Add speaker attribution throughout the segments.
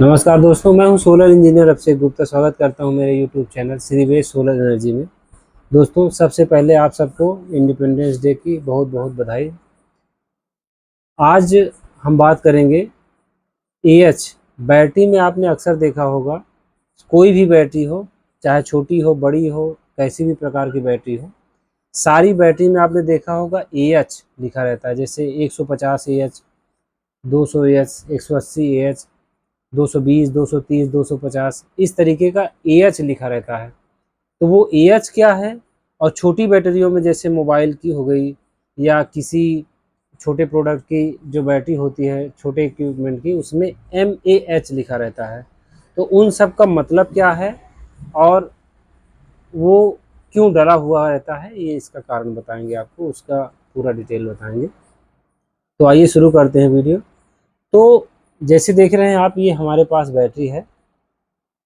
Speaker 1: नमस्कार दोस्तों, मैं हूं सोलर इंजीनियर अभिषेक गुप्ता। स्वागत करता हूं मेरे यूट्यूब चैनल श्रीवेश सोलर एनर्जी में। दोस्तों, सबसे पहले आप सबको इंडिपेंडेंस डे की बहुत बहुत बधाई। आज हम बात करेंगे एएच बैटरी में। आपने अक्सर देखा होगा, कोई भी बैटरी हो, चाहे छोटी हो बड़ी हो, कैसी भी प्रकार की बैटरी हो, सारी बैटरी में आपने देखा होगा एएच लिखा रहता है। जैसे 150 एएच, 200 एएच, 180 एएच, 220, 230, 250, इस तरीके का एएच लिखा रहता है। तो वो एएच क्या है? और छोटी बैटरियों में जैसे मोबाइल की हो गई या किसी छोटे प्रोडक्ट की जो बैटरी होती है, छोटे इक्विपमेंट की, उसमें एमएएच लिखा रहता है। तो उन सब का मतलब क्या है और वो क्यों डरा हुआ रहता है, ये इसका कारण बताएंगे आपको, उसका पूरा डिटेल बताएंगे। तो आइए शुरू करते हैं वीडियो। तो जैसे देख रहे हैं आप, ये हमारे पास बैटरी है।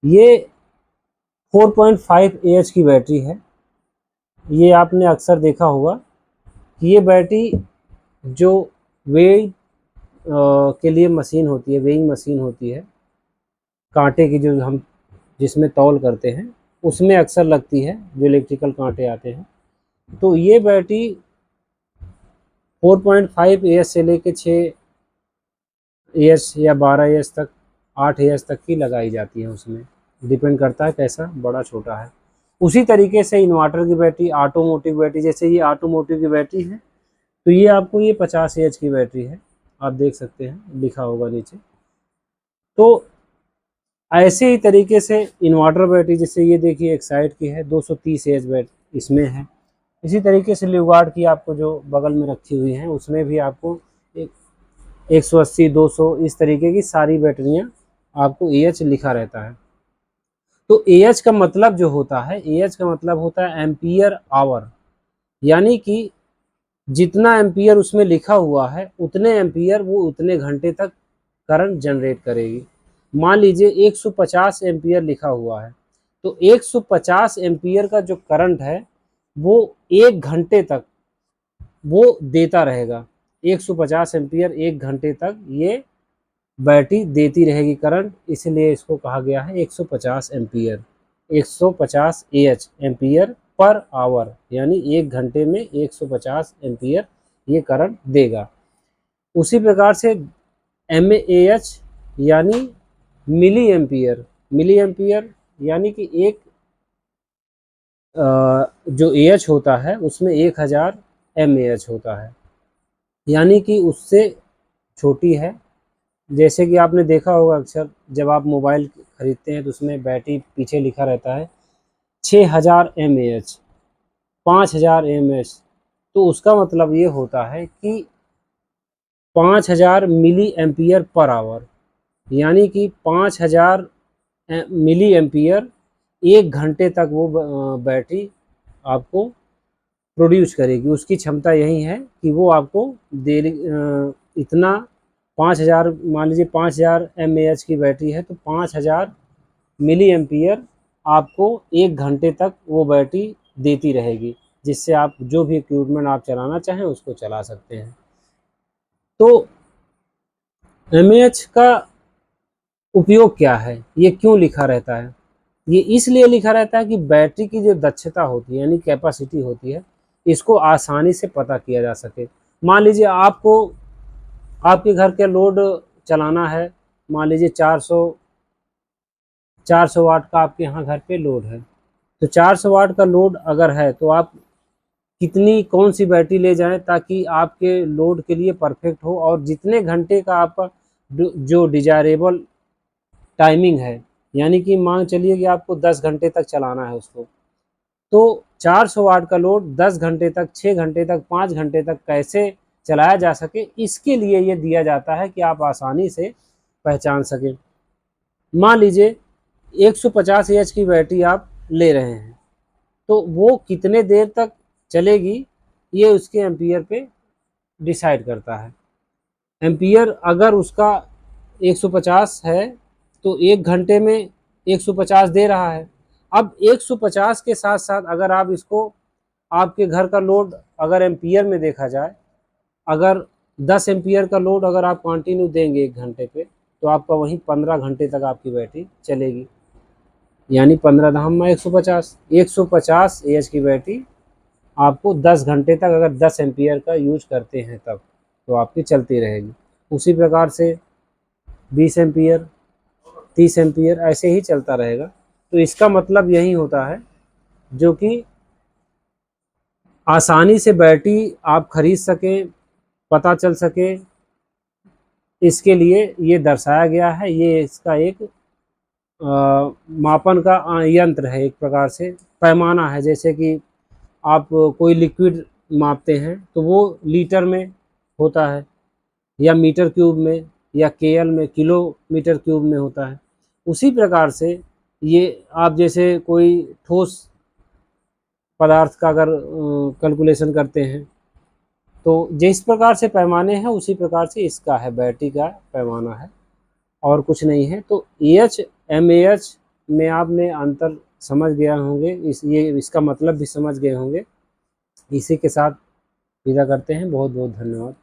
Speaker 1: ये 4.5 एएच की बैटरी है। ये आपने अक्सर देखा होगा कि ये बैटरी जो वेइंग के लिए मशीन होती है, वेइंग मशीन होती है, कांटे की जो हम जिसमें तौल करते हैं, उसमें अक्सर लगती है, जो इलेक्ट्रिकल कांटे आते हैं। तो ये बैटरी 4.5 एएच से लेके 6 एएच या 12 एएच तक, 8 एएच तक की लगाई जाती है। उसमें डिपेंड करता है कैसा बड़ा छोटा है। उसी तरीके से इन्वर्टर की बैटरी, ऑटोमोटिव बैटरी, जैसे ये ऑटोमोटिव की बैटरी है, तो ये आपको ये 50 एच की बैटरी है। आप देख सकते हैं, लिखा होगा नीचे। तो ऐसे ही तरीके से इन्वर्टर बैटरी, जैसे ये देखिए एक्साइड की है, 230 एच बैटरी इसमें है। इसी तरीके से लिवगार्ड की आपको जो बगल में रखी हुई हैं, उसमें भी आपको एक 180, 200, इस तरीके की सारी बैटरियां आपको एएच लिखा रहता है। तो एएच का मतलब जो होता है, एएच का मतलब होता है एम्पियर आवर, यानी कि जितना एम्पियर उसमें लिखा हुआ है, उतने एम्पियर वो उतने घंटे तक करंट जनरेट करेगी। मान लीजिए 150 एम्पियर लिखा हुआ है, तो 150 एम्पियर का जो करंट है वो 1 घंटे तक वो देता रहेगा। 150 एम्पियर 1 घंटे तक ये बैटरी देती रहेगी करंट, इसलिए इसको कहा गया है 150 ampere. 150 AH, ampere per hour, यानी 1 घंटे में 150 एम्पियर ये करंट देगा। उसी प्रकार से एमएएच यानी मिली एम्पियर। मिली एम्पियर यानी कि एक जो एएच होता है उसमें 1000 एमएएच होता है, यानी कि उससे छोटी है। जैसे कि आपने देखा होगा अक्सर, जब आप मोबाइल खरीदते हैं तो उसमें बैटरी पीछे लिखा रहता है 6000 एमएएच, 5000 एमएएच। तो उसका मतलब ये होता है कि 5000 मिली एम्पियर पर आवर, यानी कि 5000 मिली एम्पियर 1 घंटे तक वो बैटरी आपको प्रोड्यूस करेगी। उसकी क्षमता यही है कि वो आपको दे इतना 5000, मान लीजिए 5000 एमएएच की बैटरी है, तो 5000 मिली एम्पियर आपको 1 घंटे तक वो बैटरी देती रहेगी, जिससे आप जो भी इक्विपमेंट आप चलाना चाहें उसको चला सकते हैं। तो एमएएच का उपयोग क्या है, ये क्यों लिखा रहता है? ये इसलिए लिखा रहता है कि बैटरी की जो दक्षता होती है, यानी कैपेसिटी होती है, इसको आसानी से पता किया जा सके। मान लीजिए आपको आपके घर के लोड चलाना है, मान लीजिए 400 वाट का आपके यहाँ घर पे लोड है। तो 400 वाट का लोड अगर है, तो आप कितनी कौन सी बैटरी ले जाएं ताकि आपके लोड के लिए परफेक्ट हो, और जितने घंटे का आपका जो डिजायरेबल टाइमिंग है, यानी कि मान चलिए कि आपको 10 घंटे तक चलाना है उसको, तो 400 वाट का लोड 10 घंटे तक, 6 घंटे तक, 5 घंटे तक कैसे चलाया जा सके, इसके लिए ये दिया जाता है कि आप आसानी से पहचान सकें। मान लीजिए 150 एच की बैटरी आप ले रहे हैं, तो वो कितने देर तक चलेगी, ये उसके एम्पियर पे डिसाइड करता है। एम्पियर अगर उसका 150 है, तो 1 घंटे में 150 दे रहा है। अब 150 के साथ साथ अगर आप इसको, आपके घर का लोड अगर एम्पियर में देखा जाए, अगर 10 एम्पियर का लोड अगर आप कंटिन्यू देंगे 1 घंटे पे, तो आपका वहीं 15 घंटे तक आपकी बैटरी चलेगी। यानी 15 धाम में 150 एएच की बैटरी आपको 10 घंटे तक, अगर 10 एम्पियर का यूज करते हैं तब, तो आपकी चलती रहेगी। उसी प्रकार से 20 एम्पियर, 30 एम्पियर ऐसे ही चलता रहेगा। तो इसका मतलब यही होता है, जो कि आसानी से बैटरी आप खरीद सकें, पता चल सके, इसके लिए ये दर्शाया गया है। ये इसका एक मापन का यंत्र है, एक प्रकार से पैमाना है। जैसे कि आप कोई लिक्विड मापते हैं तो वो लीटर में होता है, या मीटर क्यूब में, या केएल में, किलोमीटर क्यूब में होता है। उसी प्रकार से ये आप जैसे कोई ठोस पदार्थ का अगर कैलकुलेशन करते हैं, तो जिस प्रकार से पैमाने हैं उसी प्रकार से इसका है, बैटरी का पैमाना है, और कुछ नहीं है। तो एएच एमएएच में आपने अंतर समझ गया होंगे, ये इसका मतलब भी समझ गए होंगे। इसी के साथ विदा करते हैं। बहुत बहुत धन्यवाद।